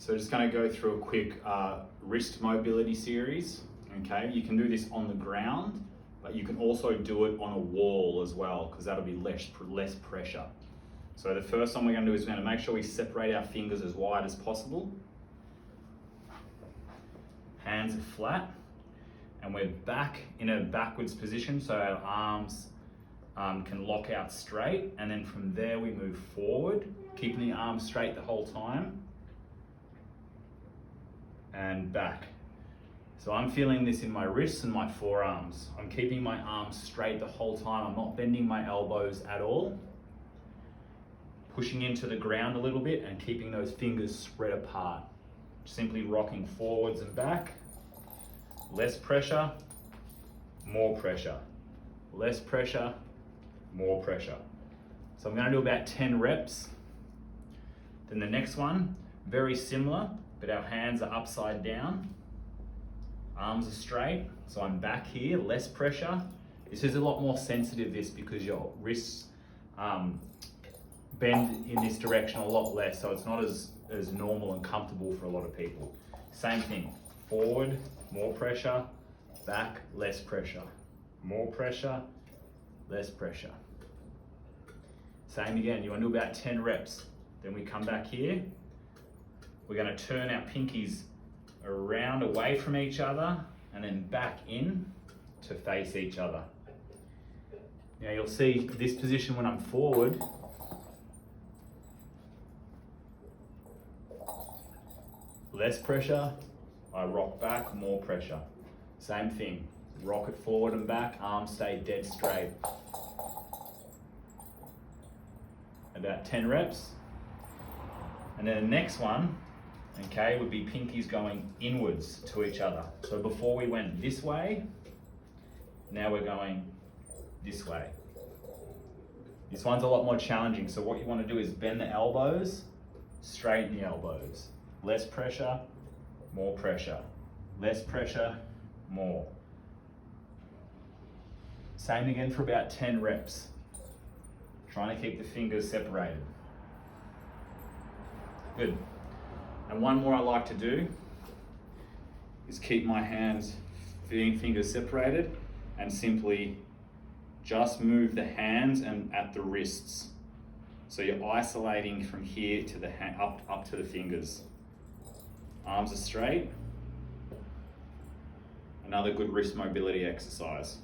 So just going to go through a quick wrist mobility series. Okay, you can do this on the ground, but you can also do it on a wall as well, because that'll be less pressure. So the first one we're going to do is we're going to make sure we separate our fingers as wide as possible. Hands are flat, and we're back in a backwards position, so our arms can lock out straight, and then from there we move forward, keeping the arms straight the whole time, and back. So I'm feeling this in my wrists and my forearms. I'm keeping my arms straight the whole time. I'm not bending my elbows at all. Pushing into the ground a little bit and keeping those fingers spread apart. Simply rocking forwards and back. Less pressure, more pressure. Less pressure, more pressure. So I'm going to do about 10 reps. Then the next one, very similar, but our hands are upside down. Arms are straight, so I'm back here, less pressure. This is a lot more sensitive, this, because your wrists bend in this direction a lot less, so it's not as normal and comfortable for a lot of people. Same thing, forward, more pressure, back, less pressure. More pressure, less pressure. Same again, you want to do about 10 reps. Then we come back here. We're going to turn our pinkies around away from each other and then back in to face each other. Now you'll see this position when I'm forward. Less pressure, I rock back, more pressure. Same thing, rock it forward and back, arms stay dead straight. About 10 reps. And then the next one, okay, would be pinkies going inwards to each other. So before we went this way, now we're going this way. This one's a lot more challenging. So what you want to do is bend the elbows, straighten the elbows. Less pressure, more pressure. Less pressure, more. Same again for about 10 reps. Trying to keep the fingers separated. Good. And one more I like to do is keep my hands, fingers separated, and simply just move the hands and at the wrists. So you're isolating from here to the up to the fingers. Arms are straight. Another good wrist mobility exercise.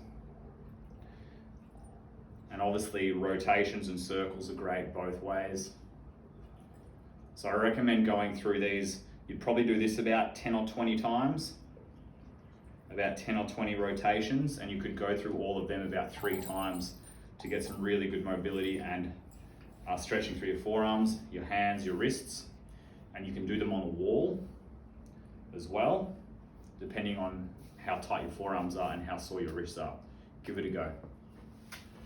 And obviously rotations and circles are great both ways. So I recommend going through these. You'd probably do this about 10 or 20 times, about 10 or 20 rotations, and you could go through all of them about 3 times to get some really good mobility and stretching through your forearms, your hands, your wrists, and you can do them on a wall as well, depending on how tight your forearms are and how sore your wrists are. Give it a go.